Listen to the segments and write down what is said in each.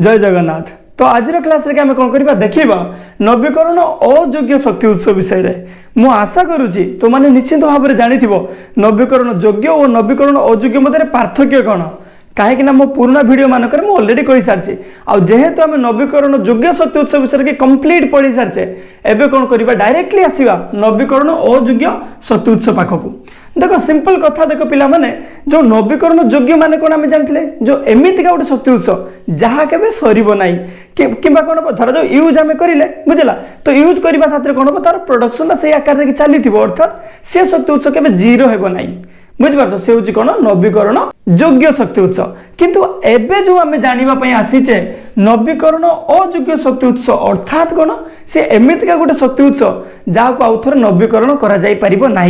जय जगन्नाथ। तो आज क्लास रे आम कौन करवा देखा नवीकरण अयोग्य शक्ति उत्स विषय रे मु आशा करुच्ची तो मैंने निश्चित भाव में जानी नवीकरण योग्य और नवीकरण अयोग्य मध्य पार्थक्य कौन कहीं मो पुराना भिड मानक अलरेडी कही सारी जेहेतु आम नवीकरण योग्य शक्ति उत्स विषय कंप्लीट पढ़ी सारी एवं कौन करवा डायरेक्टली आसवा नवीकरण अयोग्य शक्ति उत्स पाखक देख सिंपल कथा देख पिला माने जो नवीकरण योग्य माने कौन आम जानते जो एमतीका गोटे शक्ति उत्स जहाँ के सर ना कि कौन धर जो यूज आम करें बुझला तो यूज करने साथ कौन तार प्रोडक्शन से आकार में चली अर्थात सी शक्ति उत्स के जीरो होना बुझिपार से हूँ कौन नवीकरण योग्य शक्ति उत्स किंतु एबे जो आम जानापी आसीचे नवीकरण अयोग्य शक्ति उत्स अर्थात कौन से एमतीका गोटे शक्ति उत्स जहाँ को आउ थे नवीकरण करा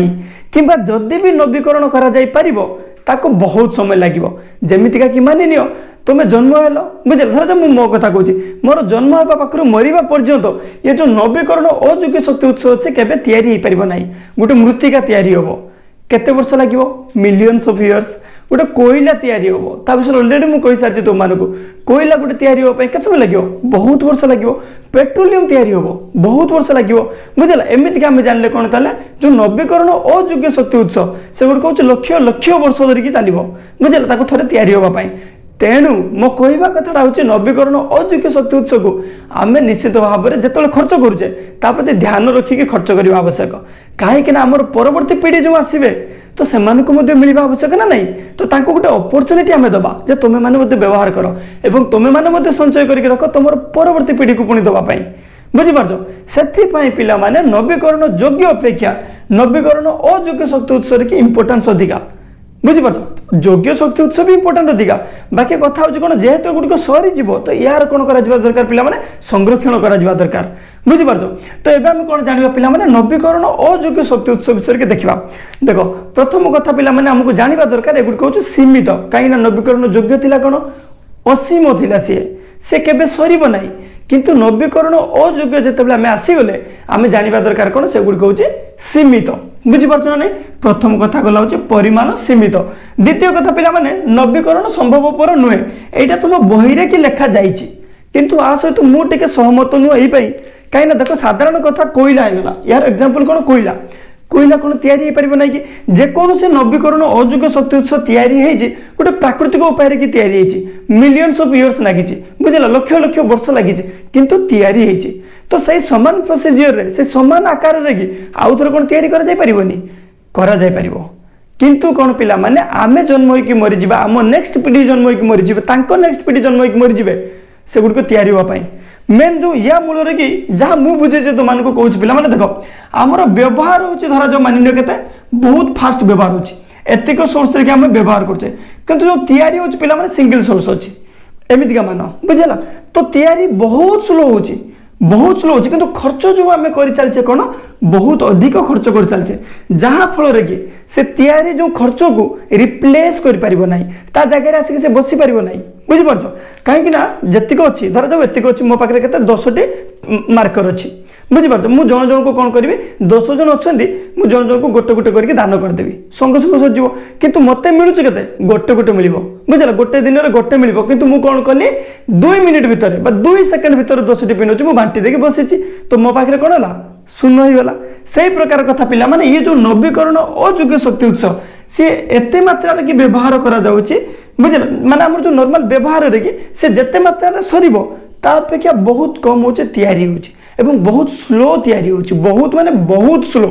किंबा जदि भी नवीकरण करा बहुत समय लगे जमीतिका कि मानि नियो तुम जन्म हेल बुझे धर मुझे मो कथा कहूँ मोर जन्म होगा पाखर मरवा पर्यंत ये जो नवीकरण अयोग्य शक्ति उत्स अच्छे केवे तैयारी हो पार ना गोटे मृत्तिका तैयारी हम केते वर्ष लगे मिलियंस ऑफ इयर्स गोटे कोयला तैयारी हम ता विषय अलरेडी मुझे कही सारी तुम मानक कोयला गोटे तैयारी होगा केते समय लगे बहुत वर्ष लगे पेट्रोलियम तैयारी हम बहुत वर्ष लगे बुझला एमती आम जानले कौन ताले जो नवीकरण अयोग्य शक्ति उत्स से गोटे कहूँ लक्ष लक्ष वर्ष धरिकी चलो बुझला थे तैयारी होगापाई तेणु मो कहवा कथा हूँ नवीकरण अयोग्य शक्ति उत्स को आम निश्चित भाव में जिते खर्च करुचे प्रति ध्यान रखिक खर्च करने आवश्यक कहीं आमर परवर्ती पीढ़ी जो आसवे तो से मिलवा आवश्यक ना नहीं तो गोटे अपॉर्चुनिटी आम दबा जे तुम मैंने व्यवहार कर एवं तुम मैंने संचय करके रख तुम परवर्ती पीढ़ी को पुणी दवाई बुझिपार से पिला माने नवीकरण योग्य अपेक्षा नवीकरण अयोग्य शक्ति उत्स की इंपोर्टेंस अधिका बुझिपार योग्य शक्ति उत्स भी इंपोर्टेंट अधिका बाकी कथा हूँ कौन जेहेतु गुड़िक सरी तो यार कौन करा दरकार पिला माने संरक्षण करा दरकार बुझिपार तो एवं आम कौन जाना पिला माने नवीकरण अयोग्य शक्ति उत्स विषय के देखा देख प्रथम कथा पिला माने हमको जाना दरकार एगुड़िक हूँ सीमित कहीं नवीकरण योग्य थिला कौन असीम थिला सी केबे सरीब ना किंतु नवीकरण अयोग्य जिते आम आसीगले आम जाना दरकार कौन से गुड़िक हूँ सीमित बुझिपार ना नहीं प्रथम कथा गला हूँ परिमाण सीमित द्वितीय कथा पिला माने नवीकरण संभवपर नुहे यहाँ तुम बही कि लिखा जाइए किंतु आ सहित मुझे सहमत नुह यही कहीं देख साधारण कथा कोयला होगा यार एग्जांपल कौन कोयला कोयला कौन तैयारी हो पार ना कि जेकोसी नवीकरण अयोग्य शक्ति उत्स तैयारी गोटे प्राकृतिक उपाय की तैयारी मिलियंस ऑफ इयर्स लगी बुझला लक्ष लक्ष वर्ष लगी किंतु तैयारी तो सही समान प्रोसीजर रे से समान आकार रे कि आउ थे कौन तैयारी करा जाई परिबो किंतु कौन पिला माने आमे जन्म होइकी मरी जिबा आम नेक्स्ट पीढ़ी जन्म होइकी मरी जिबे तांको नेक्स्ट पीढ़ी जन्म होइकी मरी जिबे से गुड को तैयारी होवा पाई मेन जो या मूल रे कि जहां मु बुझे जे तो मान को कहूछ पिला माने देखो हमर व्यवहार होची धरा जो मानिन्य केते बहुत फास्ट व्यवहार होची एतिक सोर्स रे कि हम व्यवहार करछे किंतु जो तैयारी होची पिला माने सिंगल सोर्स होची एमिति का मानो बुझला तो तैयारी बहुत स्लो होची बहुत स्लो होची किंतु खर्च जो आम कर चलचे कौन बहुत अधिक खर्च कर चलचे जहाँ फल कि से तैयारी जो खर्च को रिप्लेस कर पारिबो नाही ता जगह आसिक से बसी पारिबो नाही बुझिपार कहीं जेतिक अच्छी धर जाओ एतिक अच्छी मो पाखे के 10टी मार्कर अच्छी बुझिपार मुझे जन जन को कौन करी 10 जन अच्छा मुझे जन जन को गोटे गोटे करके दान करदेवी संगे संगे सजीव कितु मत मिलूँ के गोटे गोटे मिल बुझला गोटे दिन में गोटे मिल कि मुझे कौन कली 2 मिनिट भितर 2 सेकेंड भितर 10टी पिन अच्छी मुझे बांटी देकी बसी तो मो पाखे कौन है शून्य हो गला से प्रकार कथा पिला माने ये जो नवीकरण अयोग्य शक्ति उत्स सी एते मात्रा कि व्यवहार करा जाउची बुझला माने हमर जो नॉर्मल व्यवहार रे कि से जेते मात्रा सरीबो ता अपेक्षा बहुत कम होचे तैयारी होची एवं बहुत स्लो तैयारी होची बहुत माने बहुत स्लो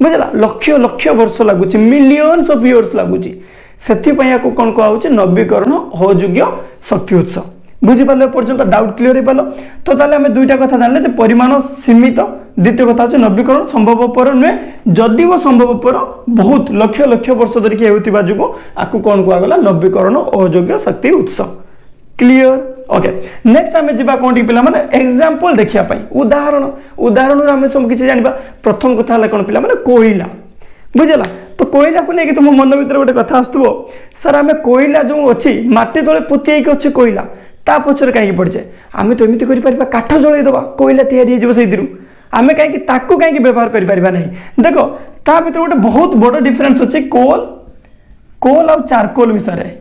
बुझला लक्ष लक्ष वर्ष लागुची मिलियंस ऑफ इयर्स लागुची सेथि पय को कोन को आउची नवीकरण अयोग्य शक्ति उत्स बुझिपारे पर्यंत डाउट क्लियर हो पाल तो ताले आम दुईटा कथा जानले परिमाण सीमित द्वितीय कथा हूँ नवीकरण संभवपर नुहे जदि वो संभवपर बहुत लक्ष लक्ष वर्ष धरिकी होता जो आपको कौन कहगला नवीकरण अयोग्य शक्ति उत्स क्लियर ओके नेक्स्ट आम जा कौन पिला माने एग्जांपल देखापी उदाहरण उदाहरण आम सब किसी जाना प्रथम कथा है कौन पिला माने कोयला बुझला तो कोयला को लेकिन तुम मन भर गोटे कथा आसुव सर आम कोयला जो अच्छी माटी तले पोती अच्छे कोयला ता पछरे कहीं पड़चे आम तो एमती कर काठ जलई दबा कोयला तैयारी हो आम कहीं व्यवहार करें ना देख ता भर गोटे बहुत बड़ डिफरेन्स अच्छे कोल कोल आ चारकोल विषय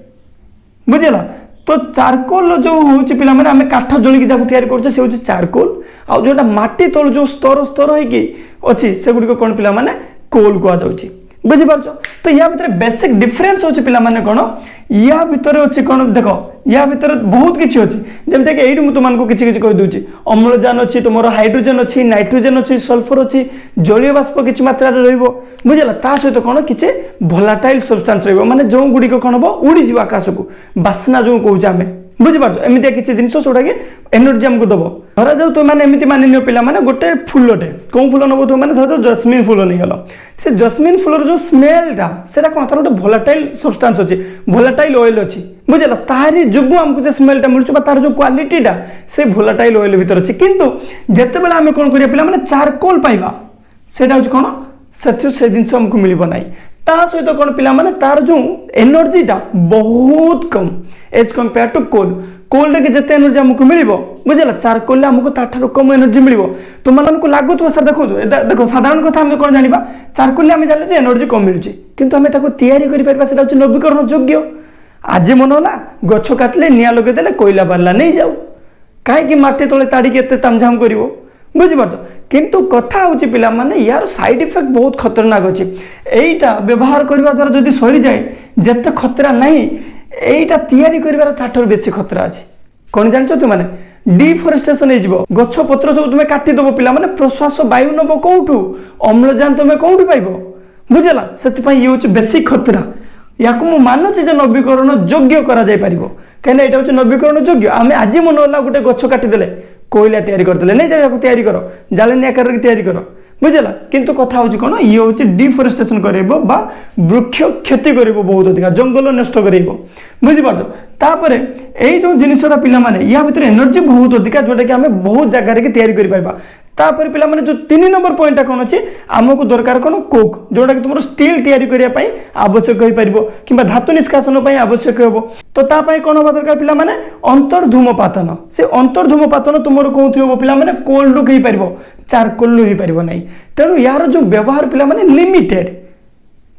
बुझेगा तो चारकोल जो हूँ पे आम काठ जोड़ी तैयारी कर से हूँ चारकोल आउ जोटा माटी तल जो स्तर स्तर होगी से गुड़िक कौन पे कोल कहुच्छी बुझीपार तो या भितर बेसिक डिफरेन्स होची पिला माने कोन या भितर होची कोन देखो या भितर बहुत किछि होची जेमते कि एइडु मु तुमन को किछि किछि कहि दूची अम्लजान अछि तुमरो हाइड्रोजन अछि नाइट्रोजन अछि सल्फर अछि जलीय बाष्प किछि मात्रा रे रहइबो बुझला ता सहित कोन किछि वोलाटाइल सब्सटेंस रहइबो माने जो गुडी को कोन हबो उडी जीवा आकाश को बासना जो कहू जामे बुझीपार एमती किसी जिन जोटा कि एनर्जी आमको दब धरा जाऊ तुम मैंने एमती मान नियो पिला माने गोटे फुलटे कौन फुल नब तुम धर जस्मिन फुल नहीं गल से जस्मिन फुलर जो स्मेलटा से कौन तार गोटे भोलाटाइल सब्सटेंस अच्छी भोलाटाइल ऑयल अच्छी बुझल तारी जुगु आमको से स्मेलटा मिलूँ तार जो क्वालिटीटा से भोलाटाइल ऑयल भीतर अच्छी किंतु जिते बेले आम कौन करिया पिला माने चारकोल पाइबा सेटा होची कौन से जिन आमको मिलबो नाही ता सहित कौन पिला माने तार जो एनर्जीटा बहुत कम एज कंपेयर टू कोल कोल रे जिते एनर्जी हमको मिलिबो बुझला चारकोल हमको ताठारो कम एनर्जी मिलिबो तुम मानन को लागुतो सर देखो साधारण कथा हम कोन जानिबा चारकोल हम जानिले जे एनर्जी कम मिलुची किंतु हम ताको तयारी करि परबा सेटा होची नवीकरण योग्य आज मन होला गछ काटले निया लगे देले कोइला बारला नहीं जाऊ काहे कि माटी तळे ताड़ी केते तामझाम करिवो बुझिपारछ किंतु कथा होची पिला माने यार साइड इफेक्ट बहुत खतरनाक अछि एईटा व्यवहार करबा द्वारा जदी सरी जाय जते खतरा नहीं एईटा तयारी करिवार ताठर बेसी खतरा अछि कोन जानछ तु माने डिफोरेस्टेशन हो गछ पत्र सब तुम काटी दबो पिला माने प्रश्वास वायु नब कोठू अम्लजान तुम कोठू पाइबो बुझला सेति पई ये बेसी खतरा याकु मु मानुछि जे नवीकरण योग्य करा जाय परिबो कहना एटा होछि नवीकरण योग्य आमे आज मन होला गुटे गछ काटी देले कोयला तैयारी कर देले नहीं जाय तैयारी करो जालेनी आकार के तैयारी करो बुझला किंतु कथा होछि कोन ये होछि डिफोरेस्टेशन करबो बा वृक्ष क्षति करबो बहुत अधिक जंगल नष्ट करबो बुझि पारछो तापरे एई जो जिनिसरा पिला माने या भीतर एनर्जी बहुत अधिक जोटा कि हमें बहुत जगह रे तैयारी करि पाइबा तापर पिला माने जो 3 नंबर पॉइंट कोन अछि हमको दरकार कोन कोक जोटा कि तुमरो स्टील तैयारी करिया पई आवश्यक होई परिबो किबा धातु निष्कासन पई आवश्यक होबो तो ता पई कोन होबा दरकार पिला माने अंतर्धूमपातन से अंतर्धूमपातन तुमरो कोथि होबो पिला माने कोल्ड रुक ही परिबो चारकोल ही परिबो नहीं तेणु यार जो व्यवहार पिला माने लिमिटेड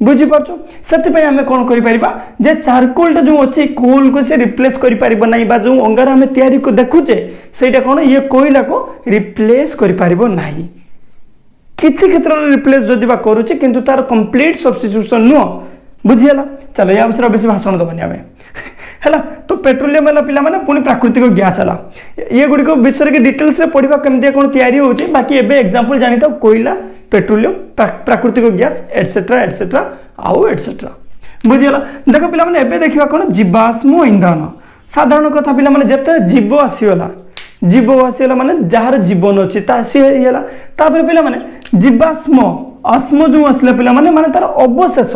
बुझी पारछो सेति पई हमें कोन करि परिबा जे चारकोलटा जो अछि कोल को से रिप्लेस करि परिबो नाही बा जो अंगार हमें तैयारी को देखुचे सेटा कोन ये कोयला को रिप्लेस करि परिबो नाही किछि क्षेत्र रे रिप्लेस जदि बा करूचे किंतु तार कंप्लीट सब्स्टिट्यूशन नो बुझियला चलो या विषय बेसी भाषण दबनी हमें हैला तो पेट्रोलियम वाला पिला माने पुनी प्राकृतिक गैस हला ये गुडी को विषय के डिटेल्स रे पढिबा केमते कोन तयारी होची बाकी एबे एग्जांपल जानि त कोयला पेट्रोलियम प्राकृतिक गैस एटसेट्रा एटसेट्रा आउ एटसेट्रा बुझियला देखो पिला माने एबे देखिबा कोन जीवाश्म ईंधन साधारण कथा पिला माने जते जीव आसीला जीव आसीला माने जहार जीवन अछि ता से हेला तापर पिला माने जीवाश्म आश्म जो आसले पिला माने तार अवशेष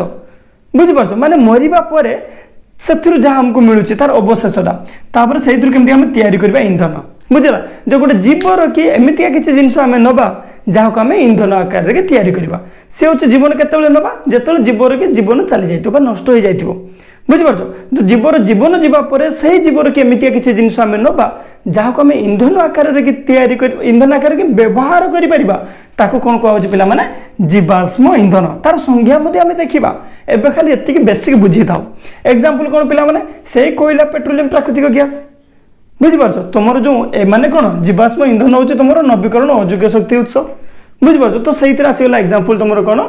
बुझि पारछो माने मरिबा परे सेथुर जहाँ हमको मिलूची तार अवशेषटा तापर सेथुर केमती हम तैयारी करबा ईंधन बुझला जो गोटे जीवर कि एमितिया किछि जिंस आमे नबा जहाँ को आम ईंधन आकार रे तैयारी करबा से होची जीवन केतेबेले नबा जेतेबेले जीवर के जीवन चली जाइतो बा नष्ट हो जाइतो बुझि पारछो तो जीवर जीवन जीवा परे से जीवर के एमितिया किछि जिंस आमे नबा जहाँ को आम ईंधन आकार रे तैयारी कर ईंधन आकार के व्यवहार करि परिबा ताको कोन कहउछि पिला माने जीवाश्म ईंधन तार संज्ञा मध्ये आमे देखिबा एबे खाली एतिक बेसिक बुझी थाओ एग्जांपल कोन पिला माने सेही कोयला पेट्रोलियम प्राकृतिक गैस बुझि पारछो तमरो जो माने कोन जीवाश्म ईंधन होछि तमरो नवीकरण अयोग्य शक्ति उत्स बुझि पारछो तो सेही तरह आसीला एग्जांपल तमरो कोन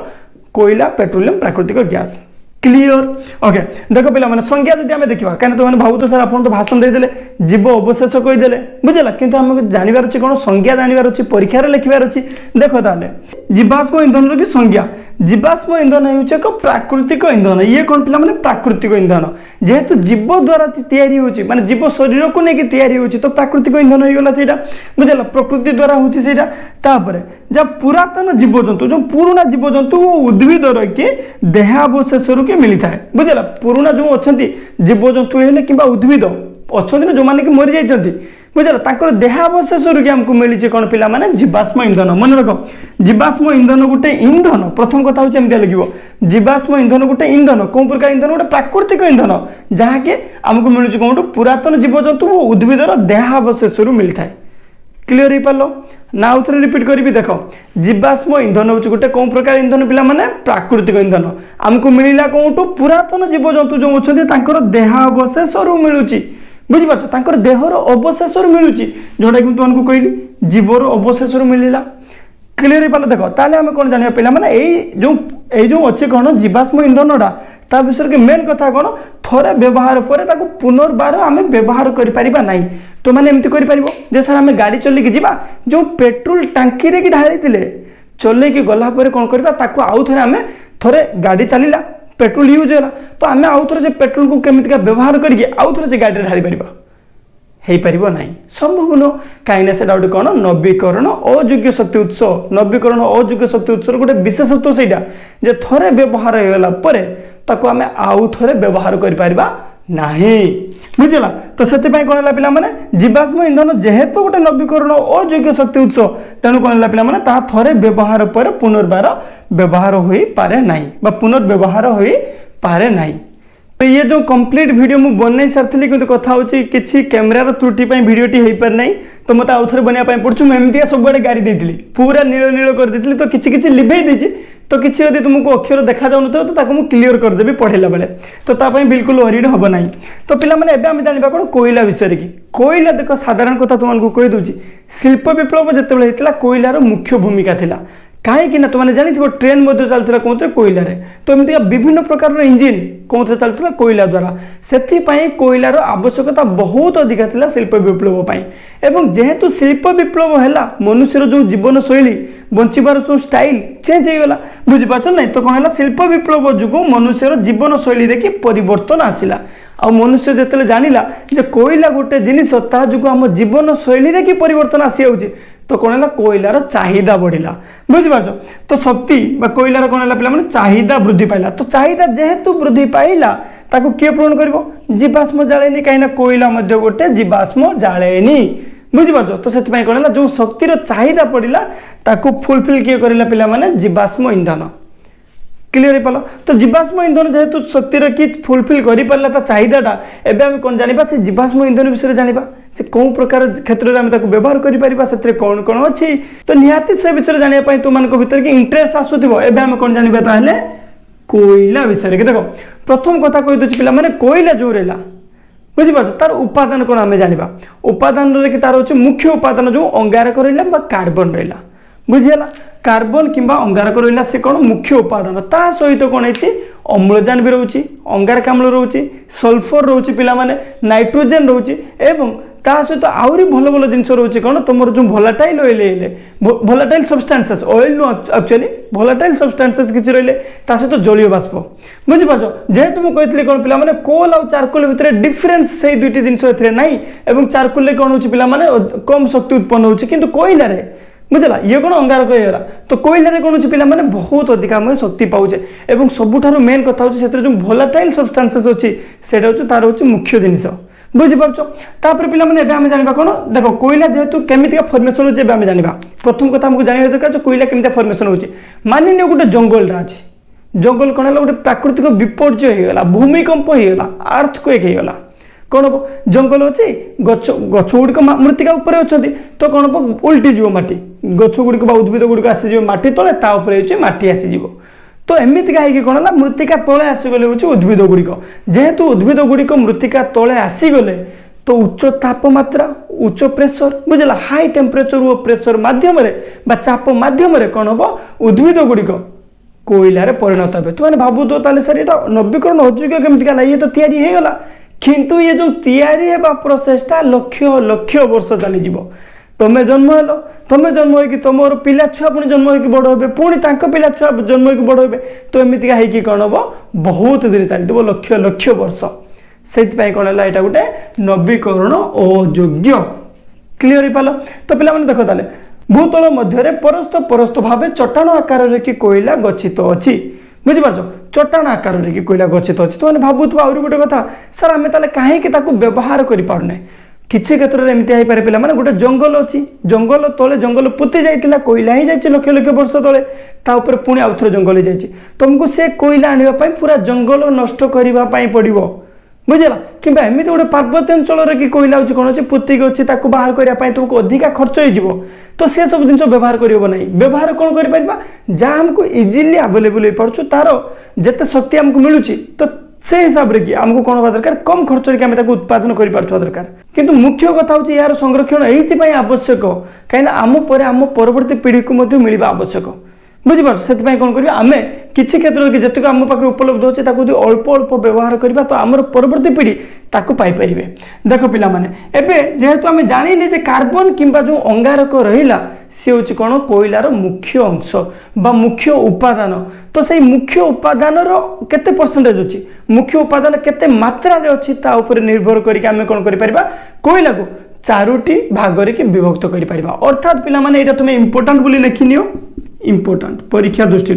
कोयला पेट्रोलियम प्राकृतिक गैस क्लियर ओके देखो पिला माने संज्ञा जदि हमें देखिबा काने तो माने भाऊ तो सर आपन तो भाषण दे देले जीव अवशेष कहि देले बुझला किंतु हमके जानिबार अछि कोन संज्ञा जानिबार अछि परीक्षा रे लिखिबार अछि देखो ताले जीवाश्म ईंधन रो की संज्ञा जीवाश्म ईंधन हेउछ एक प्राकृतिक ईंधन ये कोन पिला माने प्राकृतिक ईंधन जेहेतु जीव द्वारा तैयारी होछि माने जीव शरीर को नेकी तैयारी होछि तो प्राकृतिक ईंधन होई गेला सेटा बुझला प्रकृति द्वारा होछि सेटा तापरे जब पुरातन जीवजंतु जो पुराना जीवजंतु वो उद्भिद रो के देहावशेष रो के मिली थाए बुझला पुराना जो अछंती जीवजंतु हेले किबा उद्भिद अछंती जो माने कि मरि जाइछंती बुझला ताकर देहावशेष रो के हमको मिली छै कोन पिला माने जीवाश्म ईंधन मन रखो जीवाश्म ईंधन गुटे ईंधन प्रथम कथा होचे एमते लिखिबो जीवाश्म ईंधन गुटे ईंधन कोन प्रकार ईंधन गुटे प्राकृतिक ईंधन जहा के हमको मिलु छै कोन पुरातन जीवजंतु वो उद्भिद रो देहावशेष रो मिली थाए क्लियर ही पालो ना उथरे रिपीट करी देखो जीवाश्म ईंधन होची गोटे कोन प्रकार ईंधन पिला माने प्राकृतिक ईंधन हमको मिलिला कोन पुरातन जीवजंतु जो अछथि तांकर देहावशेष रो मिलुची बुझिपार तांकर देहर अवशेष मिलूची जोटा कि तुमको कहली जीवर अवशेष मिलला क्लीयर हो पाल देख ताले आम कौन जाना पे मैंने जो अच्छे कौन जीवाश्म इंधनटा ता विषय के मेन कथा कौन थोड़े व्यवहार पर पुनर्बार आम व्यवहार करें ना तो मैंने एमती कर सर आम गाड़ी चलिकी जा जो पेट्रोल टांकी रे ढाली चलैकी गलापर कौन करवा आउ थे आम थे गाड़ी चलला पेट्रोल यूज है तो आम आउ थे से पेट्रोल को केमितिका व्यवहार करके आउ थे से गाड़ी ढाली पार हो पार ना संभव नुह कहीं से गोटे कौन नवीकरण अयोग्य शक्ति उत्स नवीकरण अयोग्य शक्ति उत्स गोटे विशेषत्व से थे व्यवहार होगा ताको आम आउ थे व्यवहार कर बुझला तो से कौन है पे जीवाश्म इंधन जेहेतु गोटे नवीकरण अयोग्य शक्ति उत्स तेणु कौन है पे थे व्यवहार पर पुनर्बार व्यवहार हो पारे ना पुनर्व्यवहार हो पारे ना तो ये जो कंप्लीट वीडियो मुझे बनई सारी कि कथा होची किसी कैमेरार त्रुटि वीडियोटी हो पार ना तो मत आउ थे बनवाई पड़ू मुझे सब आड़े गाड़ी देती पूरा नील नील कर देती तो किसी लिभे देती तो किसी यदि तुमको अक्षर देखा जाऊन तो मुझे क्लीयर करदेवी पढ़ेला बेले तो तापाई बिल्कुल वरीड हम ना तो पिला माने एबे आम जाना कौन कोयला विषय की कोयला देख साधारण कथा तुमको कहीदे शिल्प विप्लव जिते होता कोयलार मुख्य भूमिका थिला कहीं तुमने जानी ट्रेन चलता कौन कोयला तो एमती विभिन्न प्रकार इंजिन कौन चलता कोयला द्वारा से कोयलार आवश्यकता बहुत अधिका थिला शिल्प विप्लव एवं जेहेतु शिल्प विप्लव है मनुष्यर जो जीवन शैली बंचार जो स्टाइल चेंज हो गला बुझीपार ना तो कौन है शिल्प विप्लव जो मनुष्यर जीवन शैली कि परिवर्तन आसला आ मनुष्य जिते जानिला जे कोयला गोटे जिनिस ता जो आम जीवन शैली कि परिवर्तन आसी जाऊँगी तो कौन है कोयलार चाहिदा बढ़ला बुझीपार तो शक्ति कोयलार कौन है पे चाहिदा वृद्धि पाइला तो चाहिदा जेहेतु वृद्धि पाइला ताको किए पूरण कर जीवाश्म जालेनी कहीं कोयला गोटे जीवाश्म जालेनी बुझीपार तो से कौन है जो शक्तिर चाहिदा पड़ा ताको फुलफिल किए कर पे जीवाश्म इंधन क्लीयर हो पाल तो जीवाश्म इंधन जेहेतु शक्तिर कि फुलफिल कर पारा चाहिदाटा एवं आम कौन जाना से जीवाश्म इंधन विषय जाना से कौन प्रकार क्षेत्र में व्यवहार कर कौन कौन अच्छी तो निहाती से विषय जानापी तुम भर कि इंटरेस्ट आसूब एवं आम कौन जाना ताहले कोयला विषय देख प्रथम कथा कहीदे पे कोयला जो रहा बुझीपार तार उपादान कौन आम जाना उपादान तार हूँ मुख्य उपादान जो अंगारक रहा कार्बन रहा बुझीगला कार्बन किंबा अंगारक रहा से कौन मुख्य उपादान ता सहित कौन है अम्लजान भी रोचे अंगारकाम्ल रोचे सल्फर रोचे पिला माने नाइट्रोजेन रोचे एवं ता सहित आहरी भल भल जिन रोचे कौन तुम जो volatile oil volatile substances oil नु एक्चुअली भोलाटाइल सब्सटेंसेस किसी रही सहित जलीय बाष्प बुझीपार जेहेतु मुझे कहती कौन पे कोल आ चारकोल भितर डिफरेन्स से दुईटी जिन नाई चारकोल कौन हो पे कम शक्ति उत्पन्न होती कोयला बुझला ये कौन अंगारक होगा तो कोयलार कौन हो पे बहुत अधिक आम शक्ति पाचे और सबुठार मेन कथा हो जो भोलाटाइल सब्सटेंसेस अच्छी से तार हूँ मुख्य जिनिस बुझीपार तापर पे आम जाना कौन देख कोयला जेहेतु केमिका फर्मेसन होती है जाना प्रथम कथा आमको जानवा दरकार जो कोयला केमिका फर्मेसन होती मानिन गोटे जंगलटा अच्छी जंगल कौन है गोटे प्राकृतिक विपर्य होगा भूमिकंप होगा अर्थक्वेक होगा कौन हम जंगल अच्छी गच गछ गुड़िक मृत्तिका उपर अच्छा तो कौन हम उल्टी जीव मटी गछ गुड़िक उद्भिद गुड़िक आसीज मटी तले मटी आसीज तो एमतीका कौन है मृत्तिका तले आसीगले हूँ उद्भिद गुड़िक जेहेतु उद्भिद गुड़िक मृत्तिका तले आसीगले तो उच्च तापमात्रा उच्च प्रेसर बुझला हाई टेम्परेचर वो प्रेसर मध्यम चाप मध्यम कौन हम उद्भिद गुड़िक कोयलार परिणत हे तुम भावु तो सर ये नवीकरण अयोग्य केमितिका ये तो तैयारी होगा किंतु ये जो तैयारी है प्रोसेसटा लक्ष लक्ष वर्ष चली तुम्हें जन्म हेल तुम्हें जन्म हो तुम पिला छुआ पुणी जन्म हो बड़ हे पुणी पिला छुआ जन्म हो बड़ हे तो एमतीका है कौन हम बहुत दिन चलती लक्ष लक्ष वर्ष से कौन है यहाँ गोटे नवीकरण अयोग्य क्लीयर हो पाल तो पे देख ताले भूतल मध्य परस्त परस्त भाव चट्टाण आकार कि कोयला गच्छित अच्छी बुझीपार चट्टाण आकार कि कोयला गच्छित अच्छी तो भावुव आहरी गोटे कथा सर आम ताले कहीं व्यवहार करें किसी क्षेत्र में एमती पारे पे गोटे जंगल अच्छी जंगल तले जंगल पोती जाइए कोयला ही जाए लक्ष लक्ष वर्ष तले तापर पुणी आउ थे जंगल ही तुमको से कोयला आने पूरा जंगल नष्ट करने पड़ो बुझला कि एमती गोटे पार्वत्य अंचल कि कोयला हूँ कौन अच्छे पोतिक अच्छी बाहर करने तुमको अधिका खर्च हो तो से सब जिन व्यवहार करना व्यवहार कौन कर जहाँ आमको इजिली आवेलेबल हो पार्छ तार जिते शक्ति आमको मिलूँ तो से हिसाब रे कि आमको कौन होगा दरकार कम खर्च रे कि आमे ताको उत्पादन करि पारथवा दरकार किंतु मुख्य कथा होची यार संरक्षण एइति पई आवश्यक काइना आम परे आम परवर्ती पीढ़ी को मध्ये मिलिबा आवश्यक बुझिपार से कौन करिया आमे किछि क्षेत्र के जतक आम पाखे उपलब्ध होचे ताको यदि अल्प अल्प व्यवहार करबा तो आमर परवर्ती पीढ़ी ताको पाई परिबे देखो पिला माने एबे जेहेतु आमे जानिले जे कार्बन किंबा जो अंगारक रहिला से होची कोन कोइलार मुख्य अंश बा मुख्य उपादान तो सेही मुख्य उपादान रो केते परसेंटेज अछि मुख्य उपादान केते मात्रा रे अछि ता ऊपर निर्भर करिके आमे कोन करि परिबा कोइला को चारोटी भाग रे के विभक्त करि परिबा अर्थात पिला माने एटा तुमे इंपोर्टेंट बोली लिखिनियो इंपोर्टेंट परीक्षा दृष्टि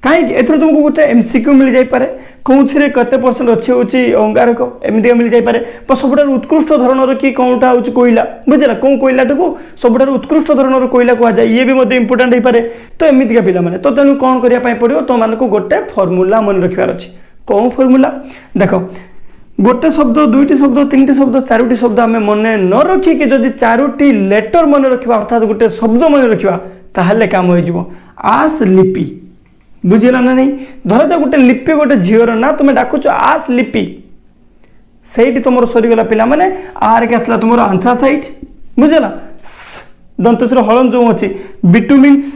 कहीं एथर तुमको गोटे एमसीक्यू मिल जाई पारे कोउथिरे कते परसेंट अछि होची अंगारक एमिदिया मिल जाई पारे पर सबटार उत्कृष्ट धरणर की कोनटा होची कोइला बुझला को कोइलाटको सबटार उत्कृष्ट धरणर कोइला को जाय ये भी मध्ये इंपोर्टेंट होई पारे तो एमिदिका पिला माने तो तेनु कोन करिया पई पड़ियो तो मानको गोटे फार्मूला मन रखिवार अछि को फार्मूला देखो गोटे शब्द दुईटी शब्द तीनटी शब्द चारोटी शब्द आमे मने न रखी कि जदि चारोटी लेटर मन रखिबा अर्थात गोटे शब्द मन रखिबा ताहले काम होई जिवो आस लिपि बुझिला ना नहीं धर जा गोटे लिपि गोटे झीवर ना तुम डाकुच आस लिपि सेठी तुम सरीगला पिला माने आर के आसला तुम आंथ्रासाइट बुझला दंतस्वर हलन जो अच्छी बिटुमिन्स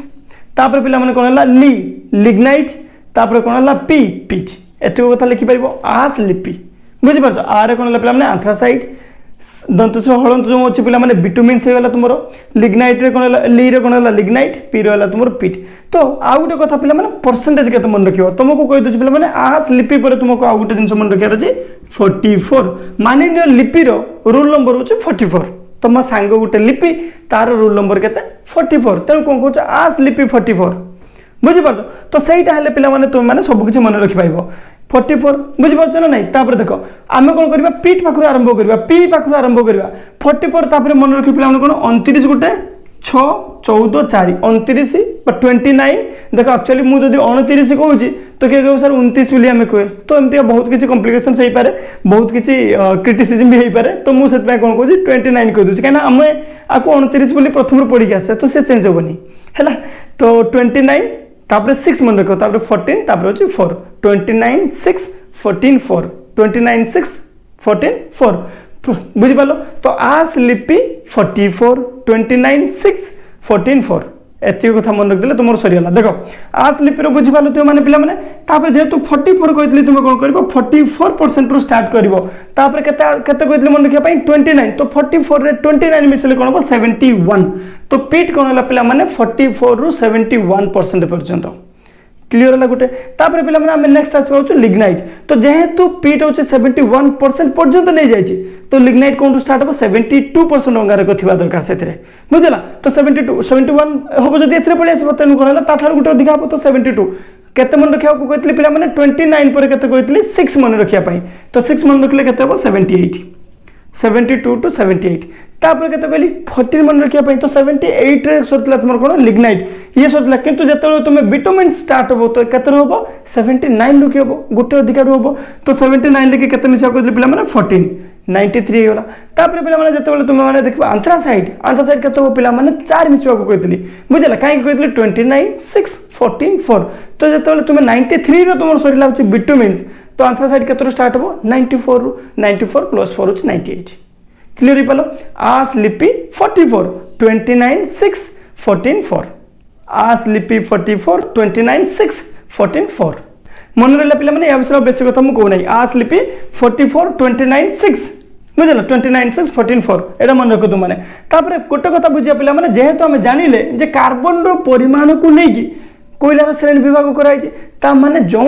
तापर पिला माने कोन हला ली लिग्नाइट तापर कोन हला पी पीट एतो कथा लिखि परिबो आस लिपि बुझि पारछ आर कोन हला पिला माने आंथ्रासाइट दंतस्वर हलन जो अच्छी पिला माने बिटुमिन्स हे गला तुमरो लिग्नाइट रे कोन हला ली रे कोन हला लिग्नाइट पी रे हला तुमरो पीट तो आ गोटे कथा पिला माने परसेंटेज केते मन रखियो तुमको कहि दछ पिला माने आस लिपि पर तुमको आ गोटे जिंस मन रखियार अछि 44 माने नियो लिपि रो रूल नंबर होछि 44 तुम सांग गोटे लिपि तार रूल नंबर केते 44 तेनु कोन कहछ आस लिपि 44 बुझि पारछ तो सेइटा हले पिला माने तुम माने सब किछ मन रखि पाइबो 44 बुझि पारछ ना नहीं तापर देखो आमे कोन करबा पीठ पाखरु आरंभ करबा पी पाखरु आरंभ करबा 44 तापर मन रखि पिला माने कोन 29 गोटे 6 14 4 29 29 देखो एक्चुअली मु जदि 29 कहूँ तो किए कह सर 29 बोली आम कहे तो एमती बहुत किसी कॉम्प्लिकेशन हो पारे बहुत किसी क्रिटिसिजम भी हो पारे तो मुझे कौन कहूँ 29 कह दूसरी कहीं आम आपको 29 बोली प्रथम पढ़ी आसे तो सी चेंज हेनी है तो 29 तापर 6 मन रख 14 तापर हूँ 4 29 6 14 4 29 6 14 4 बुझिपाल तो आस लिपि 44 29 6 14 4 एति कथा मन रखिले तुम सरीगला देखो आस लिपि बुझिपाल तुम मैंने पिला मैंने तापर जेहेतु 44 कहती तुम कौन कर 44% रू स्टार्ट कर कहते मन रखा 29 तो 44 रे 29 मिसले कौन हम 71 तो पीट कौन है पिला मैंने 44 रू 71% पर्यंत क्लियर है गोटे तापर पिला मैंने नेक्स्ट आसपा लिग्नाइट तो जेहेतु पीट होचे 71% पर्यंत नहीं जाइए तो लिग्नाइट कौन स्टार्ट हम 72% अंगारक थिबा दरकार से बुझला तो 71 हम जब ए पड़े आस तेणु कौन है ताठार गोटे अधिक हम तो 72 केते मन रखा कहते पिला मैंने 29 पर केते कहते 6 मन रखा तो 6 मन रखिले केते हम 72 टू 78 तापर केते कहली 14 मन रखिया तो 78 रे सरतला तुमर कोन लिग्नाइट ये सरतला किंतु जतले तुमे विटामिन स्टार्ट हो तो केते होबो 79 रखि होबो गोटे अधिकार होबो तो 79 लेके केते मिसा कहली पिला माने 14 93 होला तापर पिला माने जतले तुमे माने देखबा आंथ्रासाइड केते हो पिला माने 4 मिसवा को कहतली बुझला काई कहतली 29 6 14 4 तो जतले तुमे 93 रे तुमर सरीला होची विटामिन्स तो आंथ्रासाइड केते स्टार्ट हो 94 प्लस 4 होची 98 क्लियर ही पालो आस लिपि 44 29 6 14 4 आस लिपि 44 29 6 14 4 मन रहा पिला माने या विषय बेसी कथा मु कहू नै आस लिपि 44 29 6 बुझल 29 6 14 4 एटा मन रखो तुम माने तापर गोटे कथा बुझिया पिला माने जेहेतु हम जानिले जे कार्बन रो परिमाण को नै कि कोइलार श्रेणी विभाग कराई ता माने जो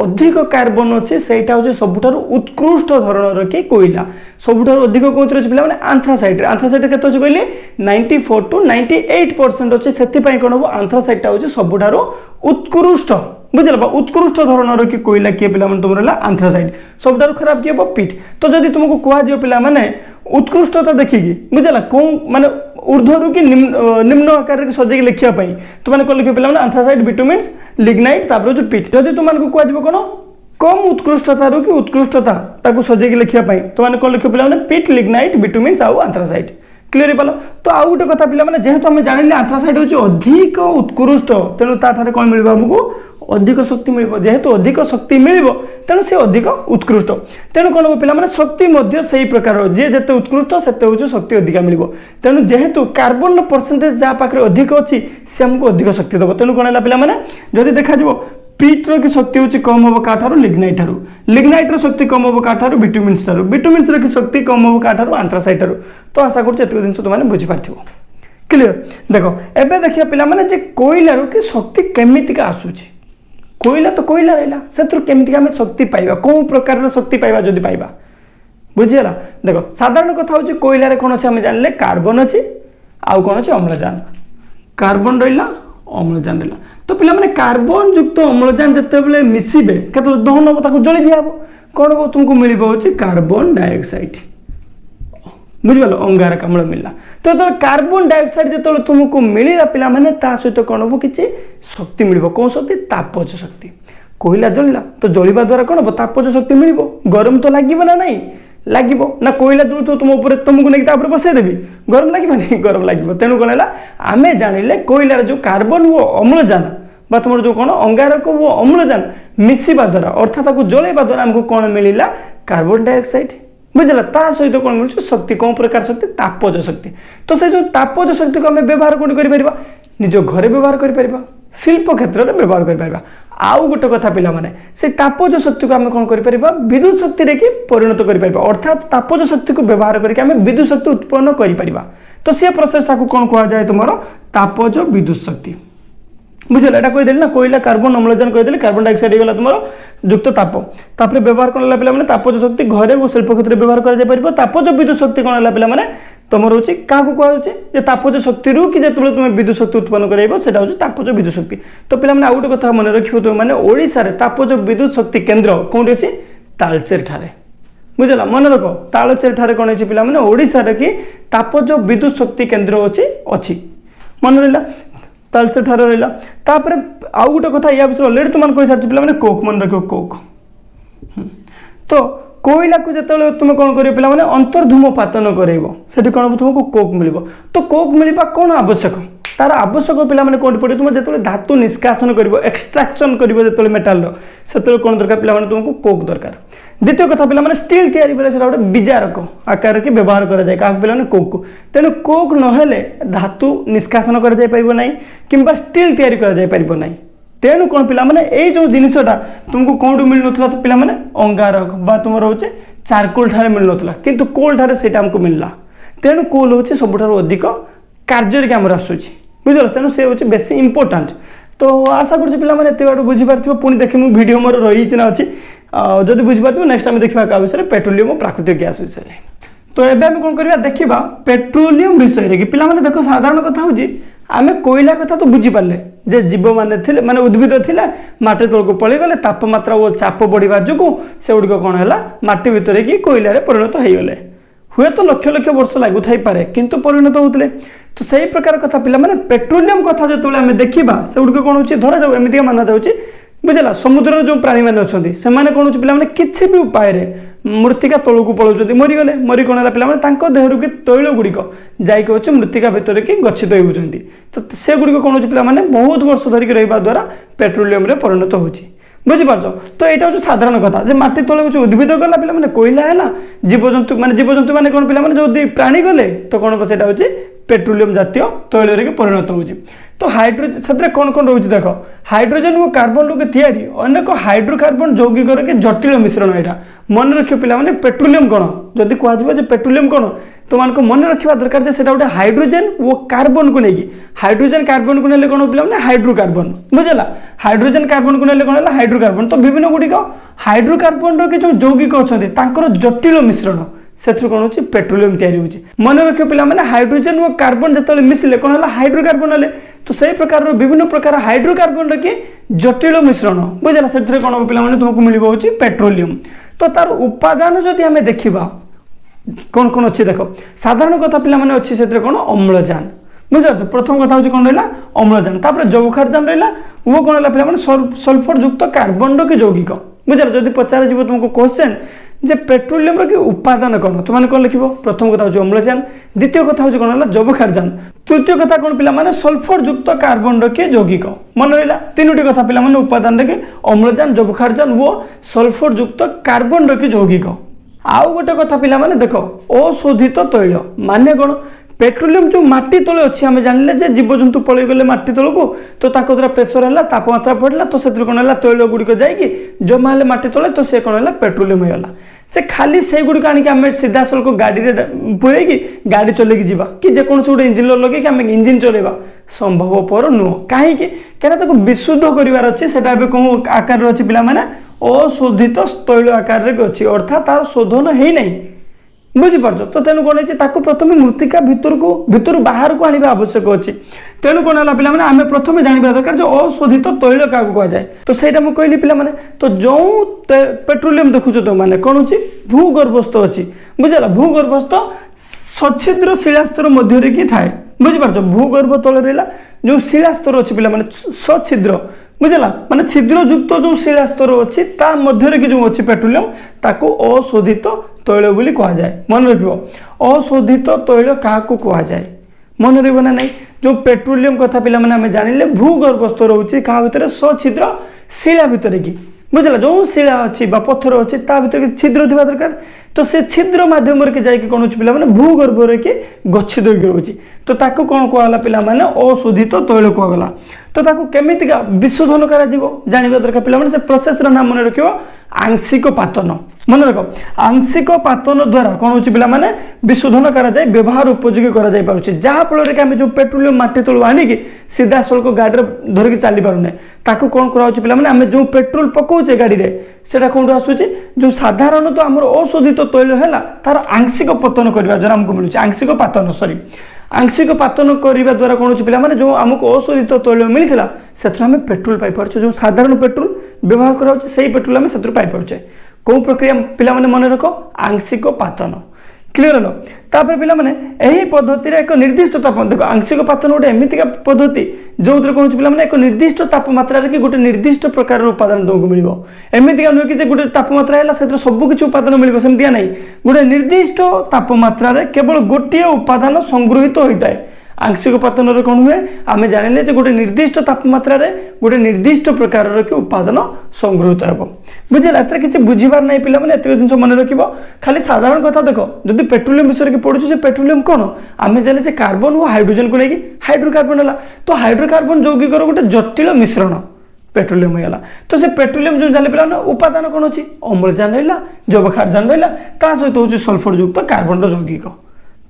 अधिक कार्बन अच्छे सेटा हूँ सबुठार उत्कृष्ट धरणर कि कोइला सबुठार अधिक कौन अच्छे पे आंथ्रासाइट के कहले 94 टू 98% अच्छे से कौन हम आंथ्रासाइट हूँ सबुठार उत्कृष्ट बुझल उत्कृष्ट धरणर कि कोइला किए पे तुम रहा आंथ्रासाइट सबुठार खराब किए पीठ तो जब तुमको कहुए पे उत्कृष्टता देखिकी बुझला कौन माने ऊर्ध्वर कि निम्न आकार सजेक लिखापी तुम मैंने कौन लिख पे आंथ्रासाइट विटामिन्स लिग्नाइट तापर पीठ जदि तुमको कहू कौन कम उत्कृष्टता कि उत्कृष्टता ताको सजेक लिखापी तुमने कौन लिख पे पीठ लिग्नाइट विटामिन्स आउ आंथ्रासाइट क्लियर पाल तो आउ गोटे कथा पे जेहेतु आम जानिले आंथ्रासाइट हूँ अधिक उत्कृष्ट तेणु ताठारे कौन मिल आमको अधिक शक्ति मिल जेहेतु अधिक शक्ति मिल तेणु से अधिक उत्कृष्ट तेणु कौन हम पे शक्ति से प्रकार जी जिते उत्कृष्ट से हूँ शक्ति अधिका मिल तेणु जेहेतु कार्बन परसेंटेज जहाँ पाखे अधिक अच्छी सी आमको अधिक शक्ति देव तेणु कौन है पे जदि देखा पीटर की शक्ति हूँ कम हम क्या लिग्नाइट ठारू लिग्नाइटर शक्ति कम हम क्या विटामिन्स ठारू विटामिन्स की शक्ति कम हम क्या आंथ्रासाइट ठारू तो आशा कर जिन तुमने बुझीपार क्लियर देख एवं देखिए पे कोयलार कि शक्ति केमिका आसूची कोयला तो कोयला रहा से केमी शक्ति पाइबा कौ प्रकार शक्ति पाइबा जदि पाइबा बुझीगला देख साधारण कथा हूँ कोयलार कौन अच्छे आम जानले कार्बन अच्छी आउ कौन अच्छे अम्लजान कार्बन रहा अम्लजान रहा तो पे कार्बन युक्त अम्लजान जिते मिसबे के दहन हम जली दिया कौन हम तुमको मिल कार्बन डाइऑक्साइड बुझिपाल अंगारकाम्ल मिलला तो जो कार्बन डाइऑक्साइड जो तुमको मिलला पे सहित कौन हम कि शक्ति मिल कौन शक्ति तापज शक्ति कोयला जलिला तो जलिबा द्वारा कौन हम तापज शक्ति मिल गरम तो लगे ना नहीं लगे ना कोयला जलुथ तुम तुमको नहीं बसईदेवी गरम लगे नहीं गरम लगे तेणु कौन है आम जानिले कोयलार जो कार्बन वो अम्लजान बा तुम जो कौन अंगारक वो अम्लजान मिसवा द्वारा अर्थात जलैवा द्वारा आमको कौन मिलला कार्बन डाइऑक्साइड बुझला ता सहित कौन मिलूँ शक्ति कौन प्रकार शक्ति तापज शक्ति तो से जो तापज शक्ति को आम व्यवहार कौन कर निज घरे व्यवहार कर शिल्प क्षेत्र में व्यवहार कर आउ गोटे कथा पिला माने से तापज शक्ति को आम कौन कर विद्युत शक्ति रे कि परिणत कर अर्थात तापज शक्ति को व्यवहार करके आम विद्युत शक्ति उत्पन्न कर तो सी प्रोसेस कौन कह जाए तुम तापज विद्युत शक्ति बुझे एटा कहीदेली ना कोयला कार्बन अम्लजान कहीदेली कार्बन डाइऑक्साइड होगा तुम युक्त ताप तापर व्यवहार कौन है पे तापज शक्ति घरे और शिल्प क्षेत्र में व्यवहार कर तापज विद्युत शक्ति कौन है पे तुम रोचे क्या कहुचे तापज शक्ति कि जो तुम विद्युत शक्ति उत्पन्न कर तापज विद्युत शक्ति तो पे आउ गोटे कथा मन रखिए तुम मैंने ओडिशा रे तापज विद्युत शक्ति केन्द्र कौन अच्छी तालचेर ठारे बुझला मन रख तालचेर ठारे कौन है पे ओडिशा रे कि तापज विद्युत शक्ति केन्द्र अच्छी मन रहा तालचेर ठारे रहा तापर आउ गोटे कथा या विषय अलरेडी तुम कही सारी पे कोक मन रख कोक तो कोयला को जो तुम कौन कर पे अंतर्धूमपातन कर कौन तुमको कोक मिल तो कोक मिलवा कौन आवश्यक तार आवश्यक पे कौन पड़े तुम जो धातु निष्कासन कर एक्सट्राक्शन कर मेटाल से कौन दरकार पे तुमको कोक दरकार द्वितीय कथा पे स्टील तैयारी बेले से गोटे विजारक आकार के व्यवहार कराए क्या पे कोक को तेणु कोक नहेले धातु निष्कासन कर कि स्टील तैयारी कर तेणु कौन पे जो जिनसा तुमको कौन मिल ना तो पे अंगारक बा तुम रोचे चारकोल ठारे मिल ना कि कोल ठारे से आमको मिलला तेणु कोल हूँ सब अधिक कार्य आम आसूची बुझल तेणु से हूँ बेस इंपोर्टाट तो आशा कर पे बात बुझीपार पुणी देखिए मुझे भिड मोर रही ना अच्छी जदि बुझीपार नेक्स्ट आम देखा क्या विषय पेट्रोलियम और प्राकृतिक गैस विषय तो एवं आम कौन करवा देखा पेट्रोलियम विषय कि पे देख साधारण कथा हूँ आम कोयला कथा तो बुझीपारे जे जीव मैंने थे माने उद्भिद थिले माटी तलक पलैगले तापमात्रा और चाप बढ़िया जो से गुड़िक कौन है माटी भितर कि कोयलार परिणत हो गले हुए तो लक्ष लक्ष वर्ष लगू थाईपे किंतु परिणत होते तो सही प्रकार कथा पे पेट्रोलियम कथा जो आम देखा से गुड़िक कौन हो धरा जाऊ एमती माना जाऊँगी बुझला समुद्र जो प्राणी मैंने अच्छा से कौन पे किसी भी उपाय मृत्तिका तौक पलाऊँ मरीगले मरी कौन है पे देहर कि तैल गुड़िक जाकि मृत्तिका भितर कि गच्छित होती तो से गुड़िक कौन पे बहुत वर्ष धरिक रहा द्वारा पेट्रोलियम परिणत हो बुझीपार तो यहाँ हूँ साधारण कथा जे माटी तले हूँ उद्भिद गला पे कोयला है जीवजंतु मैंने कौन पे जो प्राणी गले तो कौन से हूँ पेट्रोलियम जातीय तैल परिणत हो तो हाइड्रोजन से कौन कौन रोचे देख हाइड्रोजन और कार्बन लोग तैयारी अनेक हाइड्रोकार्बन यौगिक के जटिल मिश्रण यहाँ मन रख पे पेट्रोलियम कौन जदि कह पेट्रोलियम कौन तो मान को मन रखा दरकार से गोटे हाइड्रोजन वो कार्बन को लेकिन हाइड्रोजन कार्बन को नहीं कौन पे हाइड्रोकार्बन बुझला हाइड्रोजन कार्बन को नहीं कौन है हाइड्रोकार्बन तो विभिन्न गुड़िक हाइड्रोकार्बन जो यौगिक अच्छा जटिल मिश्रण से कौन हो पेट्रोलियम तैयारी होची मन रख पे हाइड्रोजन और कार्बन जो मिसिले कौन है हाइड्रोकार्बन हेले तो सही प्रकार विभिन्न प्रकार हाइड्रोकार्बन कि जटिल मिश्रण बुझला से कौन पे तुमको मिल पेट्रोलियम तो तार उपादान जदि आम देखा कौन कौन अच्छी देख साधारण कथा पे अच्छी से कौन अम्लजान बुझा प्रथम कथा हूँ कौन रहा अम्लजान तापर जौखारजान रहा वो कौन है पे सल्फर युक्त कार्बन के यौगिक बुझल जदि पचार तुमको क्वेश्चन जे पेट्रोलियम कि उपादान कौन तुमने कौन लिख प्रथम कथा हूँ अम्लजान द्वितीय कथा हूँ कौन है जबखारजान तृतीय कथा कौन पे सल्फर युक्त कार्बन किए यौगिक मन रहा तीनोटी कथा पे उपादान कि अम्लजान जबखारजान वो सल्फर युक्त कार्बन कि यौगिक आउ गोटे कथा पे देख अशोधित तैल माने कौन पेट्रोलियम जो माटी तले अच्छी आम जानिले जे जीवजंतु पलि गले माटी तल को तो द्वारा प्रेसर है तापमात्रा पड़ा तो से कौन है तैल गुड़िक जाकि जमा है माटी तले तो से कौन है पेट्रोलियम होगा से खाली से गुड़िक आनिक आम सीधा सड़क गाड़ी में पूरे गाड़ी चलैकी जावा कि जेकोसी गोटे इंजिन लगे आम इंजिन चलेगा संभवपर नुह कहीं विशुद्ध करार अच्छे से कौन आकार अच्छी पे अशोधित तैल आकार अच्छी अर्थात तार शोधन है ना बुझीपार तो तेणु कौन है प्रथम मृत्तिका भितर बाहर को आने आवश्यक अच्छी तेणु कौन है पे आम प्रथम जानवा दरकार जो अशोधित तैल क्या कहुए तो सहीटा मुझे कहली पे तो जो पेट्रोलियम देखुच तुम मैंने कौन हो भूगर्भस्थ अच्छी बुझेगा भूगर्भस्थ सच्छिद्र शिलास्तर मध्य कि थाए बुझीपार भूगर्भ तले रहा जो शिलास्तर अच्छी पे सच्छिद्र बुझेगा माने छिद्रयुक्त जो शिलास्तर अच्छी ता मध्य कि जो अच्छी पेट्रोलियम ताको अशोधित तैल बोली कहुए मन रख अशोधित तैल क्या कहुए मन रहा ना नहीं जो पेट्रोलियम कथा पे आम जानिले भूगर्भस्थ रोचे क्या भितर सच्छिद्र शिला भितर कि बुझेगा जो शिला अच्छी पत्थर अच्छी ता भर छिद्र थी दरकार तो से छिद्र मध्यम जाकि कौन पे भूगर्भ कि गच्छित रोचे तो ताको कौन कहला पे अशोधित तैल कहगला तो ताको केमितिका विशोधन करा जानवा दरकार पे से प्रोसेस नाम मन रख आंशिक पातन मन रख आंशिक पातन द्वारा कौन हो पे विशोधन कराए व्यवहार उपयोगी कराफल कि जो पेट्रोलियम माटी तलू आणिकी सीधा सड़क गाड़ी धरिकी चली पारूने ताको कौन कराऊँ पे आम जो पेट्रोल पकाउे गाड़ी में सेटा कौन आसूँ जो साधारण तो आम अशोधित तैल है तार आंशिक पतन करने द्वारा आमको मिलूँ आंशिक पातन सॉरी आंशिक पातन करने द्वारा कौन पे जो आमको अशोधित तैल मिलता से आम पेट्रोल पाइपर जो साधारण पेट्रोल व्यवहार कराऊँ से पेट्रोल आम से पाइपे कौ प्रक्रिया पे मन रख आंशिक पातन क्लीयर हल तापर पे यही पद्धति एक निर्दिष्ट तापमान देख आंशिक पातन गोटे एमतीका पद्धति जो कौन पे एक निर्दिष्ट तापमात्रा कि गोटे निर्दिष्ट प्रकार उपादान तुमको मिल एमतीका नुहे कि गोटे तापमात्रा है से सबकि उपादान मिल सेमतिया नहीं गोटे निर्दिष्ट तापमात्रा केवल गोटे उपादान संगृहित होता है आंशिक पातन कौन हुए आम जानिले गोटे निर्दिष्ट तापमात्रा गोटे निर्दिष्ट प्रकार कि उपादान संगृहित हो बुझेगा एत किसी बुझार नहीं पे एत जिन मन रख खाली साधारण कथा देख जब पेट्रोलियम विषय की पढ़ुचे पेट्रोलियम कौन आम जाने कार्बन और हाइड्रोजन को लेकिन हाइड्रोकार्बन है तो हाइड्रोकार्बन यौगिकर गोटे जटिल मिश्रण पेट्रोलियम होगा तो से पेट्रोलियम जो जाने पे उपादान कौन अच्छी अम्लजान रहा जबखारजान रहा सहित हूँ सल्फर युक्त कार्बन यौगिक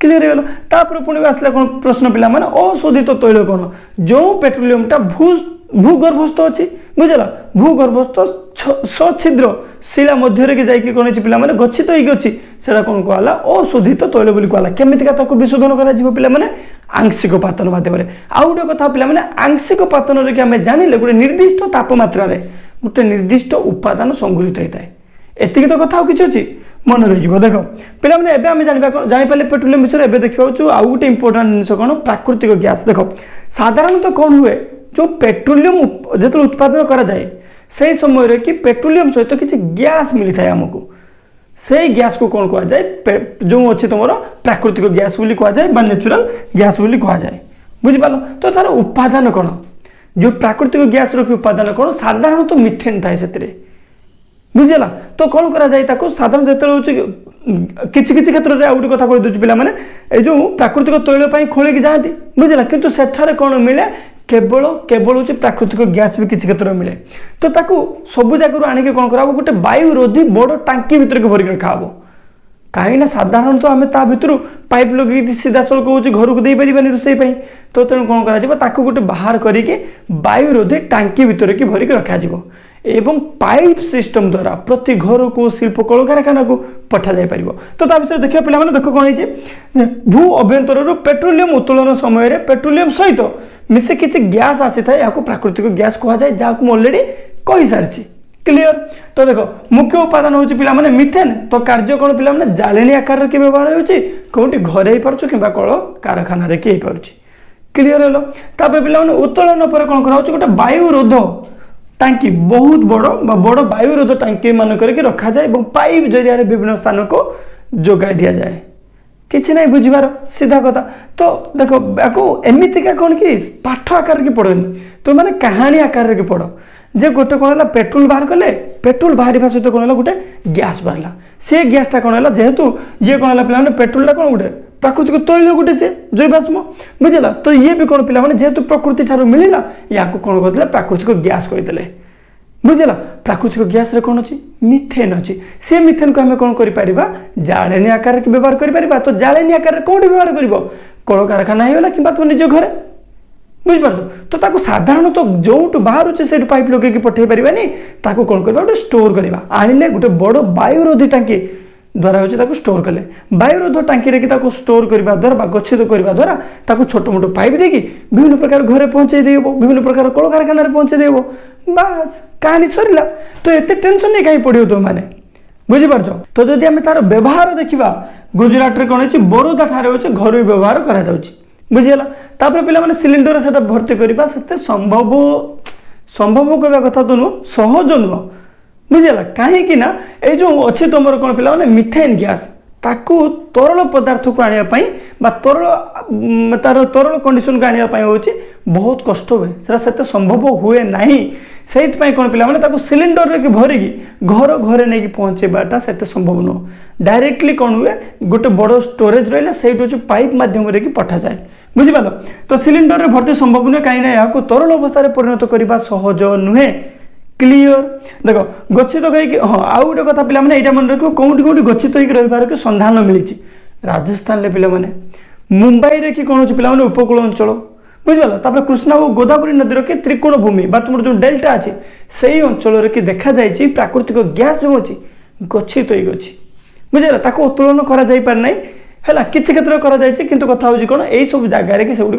क्लीयर हो गला पुणी आसला कौन प्रश्न पिला माने अशोधित तैल कौन जो पेट्रोलियमटा भूगर्भस्थ अच्छी बुझेगा भूगर्भस्थ सच्छिद्र शिला मध्य कि जाकि कौन पे गच्छित होगी से कौन कहला अशोधित तैल बोली कहला केमितिका विशोधन कर आंशिक पातन माध्यम आउ गोटे कथा पे आंशिक पातन कि आम जानिले गोटे निर्दिष्ट तापमात्रा गोटे निर्दिष्ट उपादान संगृहित होता है एति तो कथा किसी अच्छी मन रही देख पे जापारे पेट्रोलियम विषय में देखा आउ गोटे इंपोर्टाट जिन कौन प्राकृतिक गैस देख साधारणतः कौन हुए जो पेट्रोलियम जो उत्पादन कराए से समय कि पेट्रोलियम सहित किसी गैस मिलता है आमको से गैस को कौन कहुए जो अच्छे तुम प्राकृतिक गैस बोली कहुए नेचुरल गैस बोली कहुए बुझिपाल तो तार उपादान कौन जो प्राकृतिक गैस रखी उपादान कौन साधारणतः मिथेन थाए से बुझेगा तो कौन करा साधारण जो किसी क्षेत्र में आउट कथा कही दूसरी पे जो प्राकृतिक तैल खोल जाती बुझेगा किंतु सेठारे कौन मिले केवल केवल हूँ प्राकृतिक गैस भी किसी क्षेत्र में मिले तो सब जगह आणिक कौन करा गोटे वायु रोधी बड़ टांकी भितर के भरिक रखा हे कहीं साधारण तो आम ता भर पाइप लगे सीधा सड़क हूँ घर को दे पारे रोसई तो तेणु कौन कर गोटे बाहर करके वायु रोधी टांकी भितर की भरिक रखा एवं पाइप सिस्टम द्वारा प्रति घर को शिल्प कल कारखाना को पठा जाई परिबो तो ता विषय देखिए पिला माने देखो कोन है भू अभ्यंतर पेट्रोलियम उत्तोलन समय पेट्रोलियम सहित मिसे किसी गैस आसी था या प्राकृतिक गैस कह जाए जहाँ ऑलरेडी कही सारी क्लीयर तो देखो मुख्य उपादान हूँ पिला माने मिथेन तो कार्य कौन पिला माने जालेनी आकार के व्यवहार होची कोठी घरे ही पारुछु किबा कल कारखाना रे के पारुछि क्लीयर हलो तापर पिला माने उत्तोलन पर कौन करा होची गोटे वायु रोध टांकी बहुत बड़ बड़ वायुरोध टांकी मानक रखा जाए और पाइप जरिया विभिन्न स्थान को जोगाई दि जाए किसी ना बुझार सीधा कथा। तो देख एमतीका कौन कि पाठ आकार की पढ़नी तो मैंने कहानी आकार की पढ़ जे गोटे कौन है पेट्रोल बाहर कले पेट्रोल बाहर सहित कौन है गोटे गैस बाहर से गैसटा कौन है जेहेतु ये कौन है पे पेट्रोलटा कौन गोटे प्राकृतिक तैल गोटे से जैवास्म बुझेगा। तो ये भी कौन पे जेहेतु प्रकृति ठार मिलला या कौन कहते प्राकृतिक गैस कहते बुझेगा। प्राकृतिक गैस रे कौन अच्छी मिथेन अच्छी से मिथेन को आम कौन कर जालेनी आकार के व्यवहार कर। तो जालेनी आकार कौन व्यवहार कर कल कारखाना होगा कि तुम निज घर बुझिपार। तो ताको साधारणतः जो बाहर से पाइप लगे पठे पारानी ताको कौन करवा गोटे स्टोर करवा आनिले गोटे बड़ वायुरोधी टांकी द्वारा हूँ स्टोर कले वायुरोध टांकी स्टोर करने द्वारा गच्छित करने द्वारा छोट मोट पाइप देकी विभिन्न प्रकार घरे पहुंचे देव विभिन्न प्रकार कल कारखाना पहुंचे देव बास कहानी सरला। तो एत टेंशन नहीं कहीं पड़ो तुम मैंने बुझिपार। तो जदि आम तार व्यवहार देखा गुजरात में कौन है बरोदा ठारे हूँ घर व्यवहार करा बुझीगला। तापर पे सिलिंडर से भर्ती करवा से संभव संभव कहवा कथा तो नुह सहज नुह बुझीगला। कहीं ना ये जो अच्छे तुम कौन पे मिथेन गैस ताकू तरल पदार्थ को आने तरल तार तरल कंडीशन को आने हूँ बहुत कष्ट हुए से संभव हुए ना से कौन पे सिलिंडर के भरिकी घर घरे नहीं पहुँचेबाटा से संभव नुह डायरेक्टली कौन हुए गोटे बड़ स्टोरेज रहा से पाइप मध्यम पठा जाए बुझिपाल। तो सिलिंडर रे भर्ती संभव नुहे कहीं या तरल अवस्था परिणत करने सहज नुहे क्लीयर। देख गच्छित हो हाँ आउ गोटे कथा पे यहाँ मन रख कौटी कौटी गच्छित होकर संधान मिली राजस्थान पे मुंबई कि कौन पे उपकूल अंचल बुझिपाल। कृष्णा और गोदावरी नदी के त्रिकोण भूमि तुम जो डेल्टा अच्छी से अंचल कि देखा जाए प्राकृतिक गैस जो अच्छी गच्छित बुझेगा उत्तोलन कराई है किसी क्षेत्र में कथा हूँ कौन यही सब जगार कि सेगुड़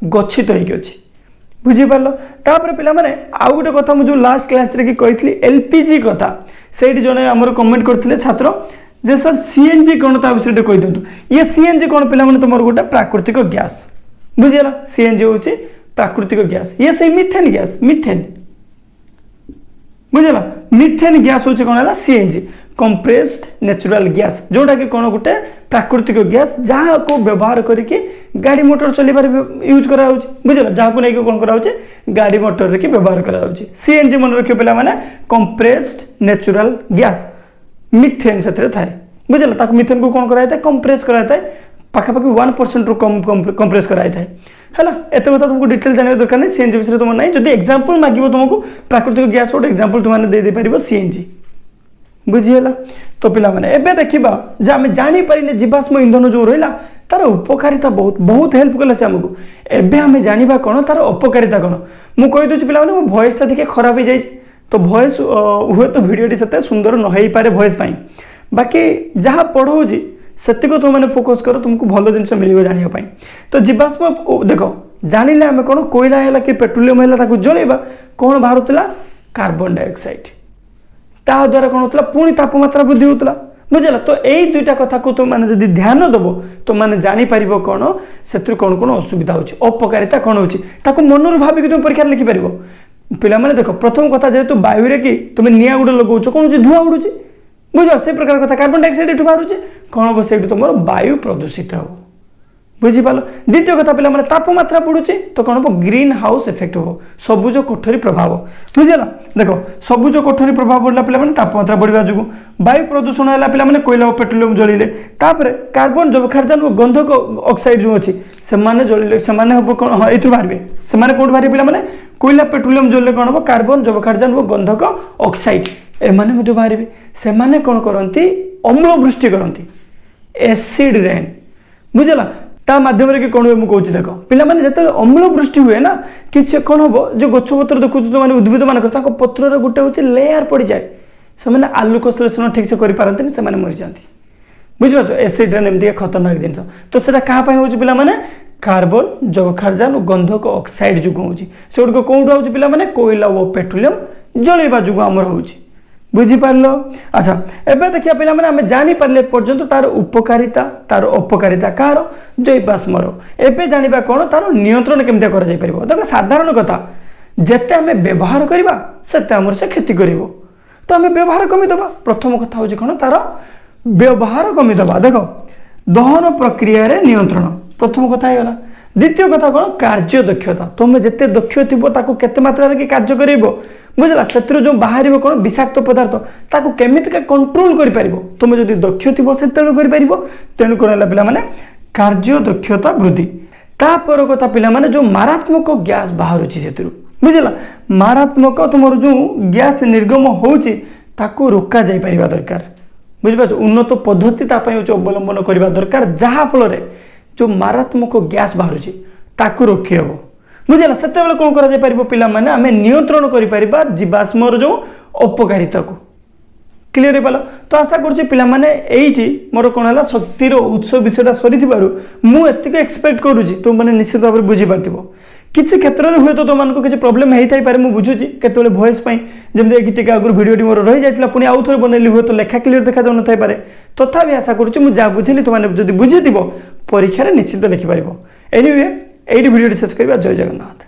गच्छित होती बुझीपार। तापर पे आउ गोटे कथा मुझे लास्ट क्लास रे कही एलपीजी कथा से जड़े आमर कमेंट करते छात्र जे सर सीएनजी कौन ता विषय कही दिंतु ये सीएनजी कौन पे तुम गोटे प्राकृतिक गैस बुझीगला। सीएनजी हूँ प्राकृतिक गैस ये से मिथेन गैस मिथेन बुझीगला। मिथेन गैस हूँ कौन है सीएनजी कंप्रेस्ड नेचुरल गैस जोटा कि कौन गोटे प्राकृतिक गैस जहाँ को व्यवहार करके गाड़ी मोटर चलबार यूज करा बुझल जहाँ को लेकिन कौन करा गाड़ी मोटर के व्यवहार करा सीएनजी मन रखिए पे कंप्रेस्ड नेचुरल गैस मिथेन से थाए बुझल मिथेन को कौन कराई कंप्रेस कराई पाखापाखि 1% रु कम कंप्रेस कराई है एत कथा तुमको डिटेल जानवर दरकार नहीं सीएनजी विषय तुम नहीं जब एग्जांपल मांग तुमको प्राकृतिक गैस गोटे एग्जांपल तुमने दे पार सीएनजी बुझीगला। तो पे एबे देखा जे आम जापर जीवाश्म इंधन जो रहा तार उपकारिता बहुत बहुत हेल्प कला से आमको एबे आम जाना कौन तार अपकारिता कौन मुझे कहीदे पे मो भॉइसटा टे खराब हो जाए तो भॉइस हुए तो भिडियोटी से सुंदर न हो पारे भॉइस बाकी जहाँ पढ़ाऊँगी से तुमने फोकस कर तुमको भल जिन मिल जानापी। तो जीवाश्म देख जानिले आम कौन कोयला है कि पेट्रोलियम है जलैबा कौन बाहर कार्बन डाइऑक्साइड ता द्वारा कौन होता पुणी तापमात्रा वृद्धि होता बुझेगा। तो यही दुईटा कथा को तुम मैंने जब ध्यान दब तो मैंने जापर कौन से कौन कौन असुविधा हो अपकारिता कौन हो मनर भाविक तुम परीक्षा लिखिपार पे देख प्रथम कथा जेहेतु वायु कि तुम निआ गोटे लगौच कौन धुआं उड़ू बुझ से प्रकार कथा कार्बन डाइऑक्साइड एठू बाहर कौन हम से तुम वायु प्रदूषित हो बुझीपाल। द्वितीय कथा पे तापमात्रा बढ़ुची तो कौन हम ग्रीन हाउस इफेक्ट हो सबुज कोठरी प्रभाव बुझेगा। देख सबुज कोठरी प्रभाव बढ़ला पे तापमात्रा बढ़ा जो वायु प्रदूषण है पे कोयला और पेट्रोलियम जलिले कार्बन जबखारजान और गंधक ऑक्साइड जो अच्छी से जलिले से हम कौन हाँ ये बाहर से कौट बाहर पे कोयला पेट्रोलियम जलिले कौन हम कार्बन जबखारजान और गंधक ऑक्साइड एमाने बाहर से कौन करती अम्ल वृष्टि करती एसिड रेन बुझेगा। ता माध्यम कि कौन हुए मुझे देख पे जो अम्ल वृष्टि हुए ना कि कौन हम जो गछपत्र देखु मैंने उद्भिद मान पत्र गोटे हूँ लेयर पड़ जाए से आलोक संश्लेषण ठीक से करपारती से मरी जाती बुझिपार एसिड रेन एमती खतरनाक जिन तो से क्या पे कार्बन जबखारजान और गंधक ऑक्साइड जो हूँ से गुड़ कौट आऊँ पे कोयला और पेट्रोलियम जलैवा जो आमर हो बुझीपार। अच्छा एबे देखिए पे आम जानीपारे पर्यंत तार उपकारिता तार अपकारिता कार जैवास्मर एबे जाना कौन तार नियंत्रण केमती कर देख साधारण कथा ଯେତେ ଆମେ ବ୍ୟବହାର କରିବା ସେତେ ଆମର ସେ କ୍ଷତି କରିବ। ତ ଆମେ ବ୍ୟବହାର କମିଦେବା। ପ୍ରଥମ କଥା ହେଉଛି କ'ଣ, ତାର ବ୍ୟବହାର କମିଦେବା। ଦେଖ, ଦହନ ପ୍ରକ୍ରିୟାରେ ନିୟନ୍ତ୍ରଣ ପ୍ରଥମ କଥା ହେଇଗଲା। ଦ୍ୱିତୀୟ କଥା କ'ଣ, କାର୍ଯ୍ୟ ଦକ୍ଷତା। ତୁମେ ଯେତେ ଦକ୍ଷ ଥିବ ତାକୁ କେତେ ମାତ୍ରାରେ କି କାର୍ଯ୍ୟ କରିବ, ବୁଝିଲା, ସେଥିରୁ ଯେଉଁ ବାହାରିବ କ'ଣ ବିଷାକ୍ତ ପଦାର୍ଥ ତାକୁ କେମିତିକା କଣ୍ଟ୍ରୋଲ କରିପାରିବ। ତୁମେ ଯଦି ଦକ୍ଷ ଥିବ ସେତେବେଳେ କରିପାରିବ। ତେଣୁ କ'ଣ ହେଲା ପିଲାମାନେ, କାର୍ଯ୍ୟ ଦକ୍ଷତା ବୃଦ୍ଧି। ତାପର କଥା ପିଲାମାନେ, ଯେଉଁ ମାରାତ୍ମକ ଗ୍ୟାସ୍ ବାହାରୁଛି ସେଥିରୁ, ବୁଝିଲା, ମାରାତ୍ମକ ତୁମର ଯେଉଁ ଗ୍ୟାସ୍ ନିର୍ଗମ ହେଉଛି ତାକୁ ରୋକାଯାଇପାରିବା ଦରକାର। ବୁଝିପାରୁଛ, ଉନ୍ନତ ପଦ୍ଧତି ତା ପାଇଁ ହେଉଛି ଅବଲମ୍ବନ କରିବା ଦରକାର, ଯାହାଫଳରେ ଯେଉଁ ମାରାତ୍ମକ ଗ୍ୟାସ୍ ବାହାରୁଛି ତାକୁ ରୋକି ହେବ। ବୁଝିଲା, ସେତେବେଳେ କ'ଣ କରାଯାଇପାରିବ ପିଲାମାନେ, ଆମେ ନିୟନ୍ତ୍ରଣ କରିପାରିବା ଜୀବାଶ୍ମର ଯେଉଁ ଅପକାରିତାକୁ। କ୍ଲିୟର ହେଇପାରିଲ? ତ ଆଶା କରୁଛି ପିଲାମାନେ ଏଇଠି ମୋର କ'ଣ ହେଲା, ଶକ୍ତିର ଉତ୍ସ ବିଷୟଟା ସରିଥିବାରୁ ମୁଁ ଏତିକି ଏକ୍ସପେକ୍ଟ କରୁଛି ତୁମମାନେ ନିଶ୍ଚିତ ଭାବରେ ବୁଝିପାରିଥିବ। କିଛି କ୍ଷେତ୍ରରେ ହୁଏତ ତୁମମାନଙ୍କୁ କିଛି ପ୍ରୋବ୍ଲେମ୍ ହେଇଥାଇପାରେ, ମୁଁ ବୁଝୁଛି। କେତେବେଳେ ଭଏସ୍ ପାଇଁ ଯେମିତି କି ଟିକେ ଆଗରୁ ଭିଡ଼ିଓଟି ମୋର ରହିଯାଇଥିଲା, ପୁଣି ଆଉ ଥରେ ବନେଇଲି, ହୁଏତ ଲେଖା କ୍ଲିୟର ଦେଖାଯାଉନଥାଇପାରେ। ତଥାପି ଆଶା କରୁଛି ମୁଁ ଯାହା ବୁଝିଲି ତୁମମାନେ ଯଦି ବୁଝିଥିବ ପରୀକ୍ଷାରେ ନିଶ୍ଚିତ ଲେଖିପାରିବ। ଏନିୱେ, ଏଇଠି ଭିଡ଼ିଓଟି ଶେଷ କରିବା। ଜୟ ଜଗନ୍ନାଥ।